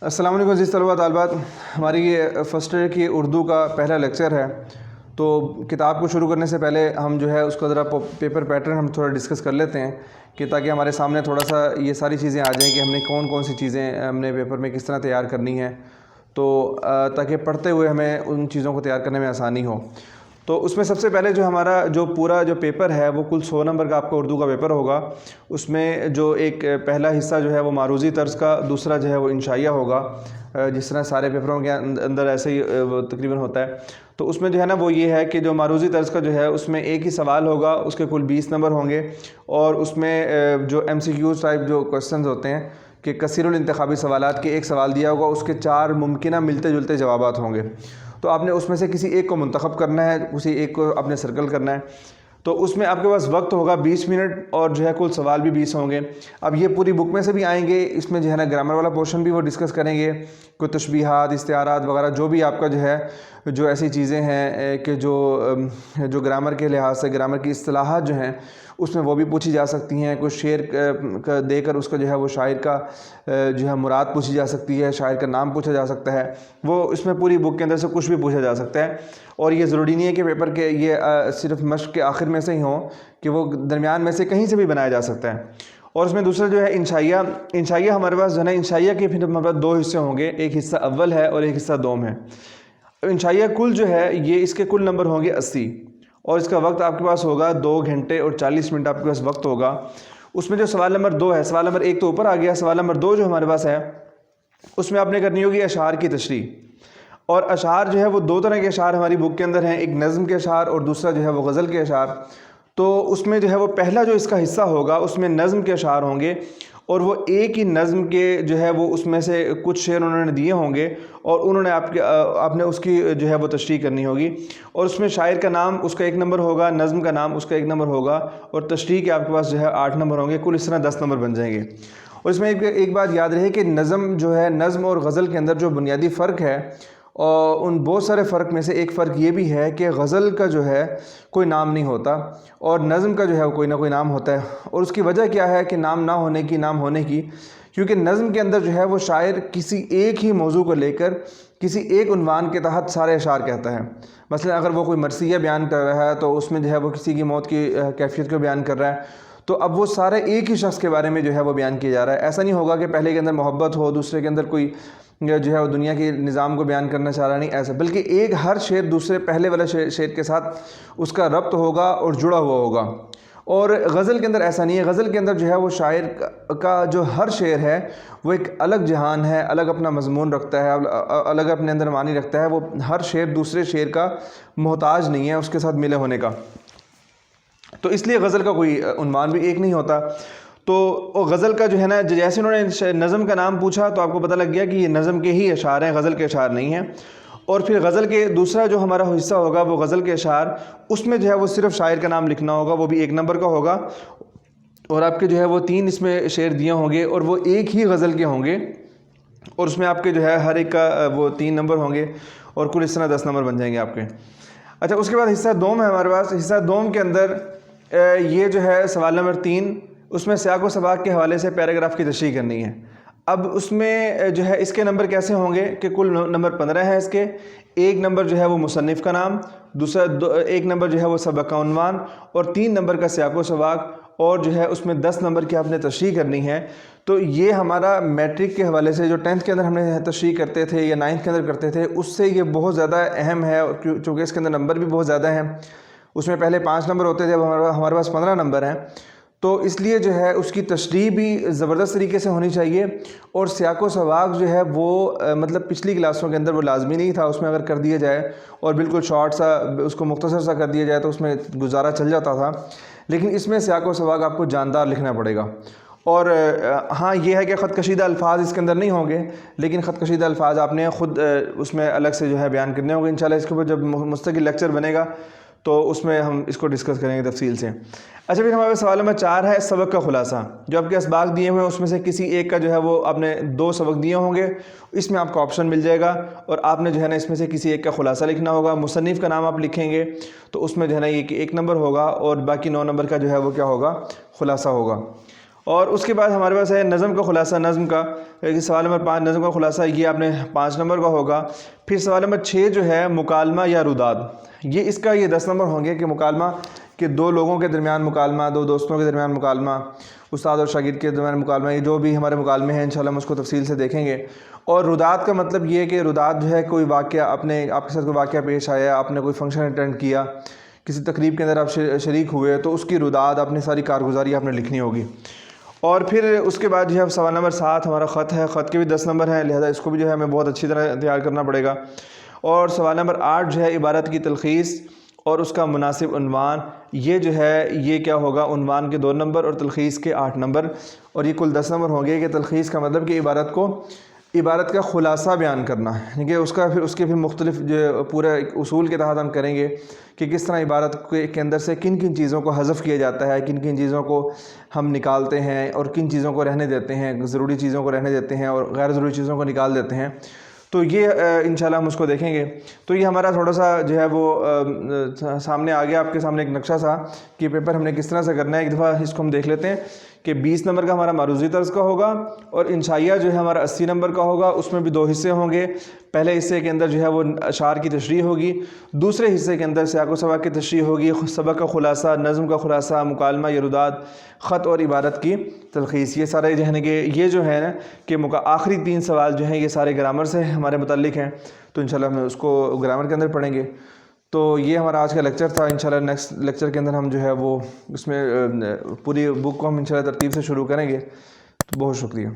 السلام علیکم عزیز طلباء طالبات، ہماری یہ فرسٹ ایئر کی اردو کا پہلا لیکچر ہے۔ تو کتاب کو شروع کرنے سے پہلے ہم جو ہے اس کا ذرا پیپر پیٹرن ہم تھوڑا ڈسکس کر لیتے ہیں کہ تاکہ ہمارے سامنے تھوڑا سا یہ ساری چیزیں آ جائیں کہ ہم نے کون کون سی چیزیں ہم نے پیپر میں کس طرح تیار کرنی ہے، تو تاکہ پڑھتے ہوئے ہمیں ان چیزوں کو تیار کرنے میں آسانی ہو۔ تو اس میں سب سے پہلے جو ہمارا جو پورا جو پیپر ہے وہ کل 100 نمبر کا آپ کا اردو کا پیپر ہوگا۔ اس میں جو ایک پہلا حصہ جو ہے وہ معروضی طرز کا، دوسرا جو ہے وہ انشائیہ ہوگا، جس طرح سارے پیپروں کے اندر ایسے ہی تقریباً ہوتا ہے۔ تو اس میں جو ہے نا وہ یہ ہے کہ جو معروضی طرز کا جو ہے اس میں ایک ہی سوال ہوگا، اس کے کل 20 نمبر ہوں گے، اور اس میں جو MCQ ٹائپ جو کوسچنز ہوتے ہیں کہ کثیر الانتخابی سوالات کے ایک سوال دیا ہوگا، اس کے 4 ممکنہ ملتے جلتے جوابات ہوں گے۔ تو آپ نے اس میں سے کسی ایک کو منتخب کرنا ہے، کسی ایک کو آپ نے سرکل کرنا ہے۔ تو اس میں آپ کے پاس وقت ہوگا 20 منٹ، اور جو ہے کل سوال بھی 20 ہوں گے۔ اب یہ پوری بک میں سے بھی آئیں گے، اس میں جو ہے نا گرامر والا پورشن بھی وہ ڈسکس کریں گے، کوئی تشبیہات، استعارات وغیرہ جو بھی آپ کا جو ہے جو ایسی چیزیں ہیں کہ جو گرامر کے لحاظ سے گرامر کی اصطلاحات جو ہیں اس میں وہ بھی پوچھی جا سکتی ہیں۔ کوئی شعر دے کر اس کا جو ہے وہ شاعر کا جو ہے مراد پوچھی جا سکتی ہے، شاعر کا نام پوچھا جا سکتا ہے، وہ اس میں پوری بک کے اندر سے کچھ بھی پوچھا جا سکتا ہے۔ اور یہ ضروری نہیں ہے کہ پیپر کے یہ صرف مشق کے آخر میں سے ہی ہوں، کہ وہ درمیان میں سے کہیں سے بھی بنایا جا سکتا ہے۔ اور اس میں دوسرا جو ہے انشائیہ ہمارے پاس جو ہے نا انشائیہ کے پھر ہمارے پاس 2 حصے ہوں گے، ایک حصہ اول ہے اور ایک حصہ دوم ہے۔ انشائیہ کل جو ہے یہ اس کے کل نمبر ہوں گے 80، اور اس کا وقت آپ کے پاس ہوگا 2 گھنٹے اور 40 منٹ آپ کے پاس وقت ہوگا۔ اس میں جو سوال نمبر 2 ہے، سوال نمبر 1 تو اوپر آ گیا، سوال نمبر 2 جو ہمارے پاس ہے اس میں آپ نے کرنی ہوگی اشعار کی تشریح۔ اور اشعار جو ہے وہ 2 طرح کے اشعار ہماری بک کے اندر ہیں، ایک نظم کے اشعار اور دوسرا جو ہے وہ غزل کے اشعار۔ تو اس میں جو ہے وہ پہلا جو اس کا حصہ ہوگا اس میں نظم کے اشعار ہوں گے، اور وہ ایک ہی نظم کے جو ہے وہ اس میں سے کچھ شعر انہوں نے دیے ہوں گے، اور انہوں نے آپ نے اس کی جو ہے وہ تشریح کرنی ہوگی۔ اور اس میں شاعر کا نام اس کا 1 نمبر ہوگا، نظم کا نام اس کا 1 نمبر ہوگا، اور تشریح کے آپ کے پاس جو ہے 8 نمبر ہوں گے، کل اس طرح 10 نمبر بن جائیں گے۔ اور اس میں ایک بات یاد رہے کہ نظم جو ہے، نظم اور غزل کے اندر جو بنیادی فرق ہے، اور ان بہت سارے فرق میں سے ایک فرق یہ بھی ہے کہ غزل کا جو ہے کوئی نام نہیں ہوتا، اور نظم کا جو ہے کوئی نہ کوئی نام ہوتا ہے۔ اور اس کی وجہ کیا ہے کہ نام نہ ہونے کی، کیونکہ نظم کے اندر جو ہے وہ شاعر کسی ایک ہی موضوع کو لے کر کسی ایک عنوان کے تحت سارے اشعار کہتا ہے۔ مثلا اگر وہ کوئی مرثیہ بیان کر رہا ہے تو اس میں جو ہے وہ کسی کی موت کی کیفیت کو بیان کر رہا ہے، تو اب وہ سارے ایک ہی شخص کے بارے میں جو ہے وہ بیان کیا جا رہا ہے۔ ایسا نہیں ہوگا کہ پہلے کے اندر محبت ہو، دوسرے کے اندر کوئی جو ہے وہ دنیا کے نظام کو بیان کرنا چاہ رہا، نہیں ایسا، بلکہ ہر شعر دوسرے پہلے والے شعر کے ساتھ اس کا ربط ہوگا اور جڑا ہوا ہوگا۔ اور غزل کے اندر ایسا نہیں ہے، غزل کے اندر جو ہے وہ شاعر کا جو ہر شعر ہے وہ ایک الگ جہان ہے، الگ اپنا مضمون رکھتا ہے، الگ اپنے اندر معنی رکھتا ہے۔ وہ ہر شعر دوسرے شعر کا محتاج نہیں ہے اس کے ساتھ ملے ہونے کا، تو اس لیے غزل کا کوئی عنوان بھی ایک نہیں ہوتا۔ تو غزل کا جو ہے نا، جیسے انہوں نے نظم کا نام پوچھا تو آپ کو پتہ لگ گیا کہ یہ نظم کے ہی اشعار ہیں، غزل کے اشعار نہیں ہیں۔ اور پھر غزل کے دوسرا جو ہمارا حصہ ہوگا وہ غزل کے اشعار، اس میں جو ہے وہ صرف شاعر کا نام لکھنا ہوگا، وہ بھی 1 نمبر کا ہوگا، اور آپ کے جو ہے وہ 3 اس میں شعر دیے ہوں گے، اور وہ ایک ہی غزل کے ہوں گے، اور اس میں آپ کے جو ہے ہر ایک کا وہ 3 نمبر ہوں گے، اور کل اس طرح 10 نمبر بن جائیں گے آپ کے۔ اچھا، اس کے بعد حصہ دوم ہے ہمارے پاس۔ حصہ دوم کے اندر یہ جو ہے سوال نمبر 3، اس میں سیاق و سباق کے حوالے سے پیراگراف کی تشریح کرنی ہے۔ اب اس میں جو ہے اس کے نمبر کیسے ہوں گے کہ کل نمبر 15 ہے اس کے۔ 1 نمبر جو ہے وہ مصنف کا نام، دوسرا 1 نمبر جو ہے وہ سبق کا عنوان، اور 3 نمبر کا سیاق و سباق، اور جو ہے اس میں 10 نمبر کی آپ نے تشریح کرنی ہے۔ تو یہ ہمارا میٹرک کے حوالے سے جو 10th کے اندر ہم نے تشریح کرتے تھے یا 9th کے اندر کرتے تھے، اس سے یہ بہت زیادہ اہم ہے، چونکہ اس کے اندر نمبر بھی بہت زیادہ ہیں۔ اس میں پہلے 5 نمبر ہوتے تھے، اب ہمارے پاس 15 نمبر ہیں، تو اس لیے جو ہے اس کی تشریح بھی زبردست طریقے سے ہونی چاہیے۔ اور سیاق و سباق جو ہے وہ مطلب پچھلی کلاسوں کے اندر وہ لازمی نہیں تھا، اس میں اگر کر دیا جائے اور بالکل شارٹ سا اس کو مختصر سا کر دیا جائے تو اس میں گزارا چل جاتا تھا، لیکن اس میں سیاق و سباق آپ کو جاندار لکھنا پڑے گا۔ اور ہاں یہ ہے کہ خط کشیدہ الفاظ اس کے اندر نہیں ہوں گے، لیکن خط کشیدہ الفاظ آپ نے خود اس میں الگ سے جو ہے بیان کرنے ہوں گے۔ انشاءاللہ اس کے اوپر جب مستقل لیکچر بنے گا تو اس میں ہم اس کو ڈسکس کریں گے تفصیل سے۔ اچھا، پھر ہمارے سوال نمبر 4 ہے سبق کا خلاصہ۔ جو آپ کے اسباق دیے ہوئے ہیں اس میں سے کسی ایک کا جو ہے وہ آپ نے 2 سبق دیے ہوں گے، اس میں آپ کا آپشن مل جائے گا، اور آپ نے جو ہے نا اس میں سے کسی ایک کا خلاصہ لکھنا ہوگا۔ مصنف کا نام آپ لکھیں گے تو اس میں جو ہے نا یہ 1 نمبر ہوگا، اور باقی 9 نمبر کا جو ہے وہ کیا ہوگا، خلاصہ ہوگا۔ اور اس کے بعد ہمارے پاس ہے نظم کا خلاصہ. نظم کا سوال نمبر 5 نظم کا خلاصہ یہ آپ نے 5 نمبر کا ہوگا. پھر سوال نمبر 6 جو ہے مکالمہ یا روداد، یہ اس کا یہ 10 نمبر ہوں گے کہ مکالمہ کہ دو لوگوں کے درمیان مکالمہ، دو دوستوں کے درمیان مکالمہ، استاد اور شاگرد کے درمیان مکالمہ، یہ جو بھی ہمارے مکالمے ہیں انشاءاللہ ہم اس کو تفصیل سے دیکھیں گے. اور روداد کا مطلب یہ ہے کہ روداد جو ہے کوئی واقعہ آپ کے ساتھ کوئی واقعہ پیش آیا، آپ نے کوئی فنکشن اٹینڈ کیا، کسی تقریب کے اندر آپ شریک ہوئے، تو اس کی روداد اپنی ساری کارگزاری آپ نے لکھنی ہوگی. اور پھر اس کے بعد جو ہے سوال نمبر 7 ہمارا خط ہے. خط کے بھی 10 نمبر ہیں، لہذا اس کو بھی جو ہے ہمیں بہت اچھی طرح تیار کرنا پڑے گا. اور سوال نمبر 8 جو ہے عبارت کی تلخیص اور اس کا مناسب عنوان، یہ جو ہے یہ کیا ہوگا، عنوان کے 2 نمبر اور تلخیص کے 8 نمبر، اور یہ کل 10 نمبر ہوں گے. کہ تلخیص کا مطلب کہ عبارت کا خلاصہ بیان کرنا ہے، کہ اس کے پھر مختلف جو پورے اصول کے تحت ہم کریں گے کہ کس طرح عبارت کے اندر سے کن کن چیزوں کو حذف کیا جاتا ہے، کن کن چیزوں کو ہم نکالتے ہیں اور کن چیزوں کو رہنے دیتے ہیں، ضروری چیزوں کو رہنے دیتے ہیں اور غیر ضروری چیزوں کو نکال دیتے ہیں. تو یہ انشاءاللہ ہم اس کو دیکھیں گے. تو یہ ہمارا تھوڑا سا جو ہے وہ سامنے آ گیا آپ کے سامنے ایک نقشہ تھا کہ پیپر ہم نے کس طرح سے کرنا ہے. ایک دفعہ اس کو ہم دیکھ لیتے ہیں کہ 20 نمبر کا ہمارا معروضی طرز کا ہوگا اور انشائیہ جو ہے ہمارا 80 نمبر کا ہوگا. اس میں بھی 2 حصے ہوں گے. پہلے حصے کے اندر جو ہے وہ اشعار کی تشریح ہوگی، دوسرے حصے کے اندر سیاق و سباق کی تشریح ہوگی، سبق کا خلاصہ، نظم کا خلاصہ، مکالمہ یا روداد، خط اور عبارت کی تلخیص. یہ سارے جو ہے کہ یہ جو ہے نا کہ آخری 3 سوال جو ہیں یہ سارے گرامر سے ہمارے متعلق ہیں. تو انشاءاللہ ہم اس کو گرامر کے اندر پڑھیں گے. تو یہ ہمارا آج کا لیکچر تھا. انشاءاللہ نیکسٹ لیکچر کے اندر ہم جو ہے وہ اس میں پوری بک کو ہم انشاءاللہ ترتیب سے شروع کریں گے. تو بہت شکریہ.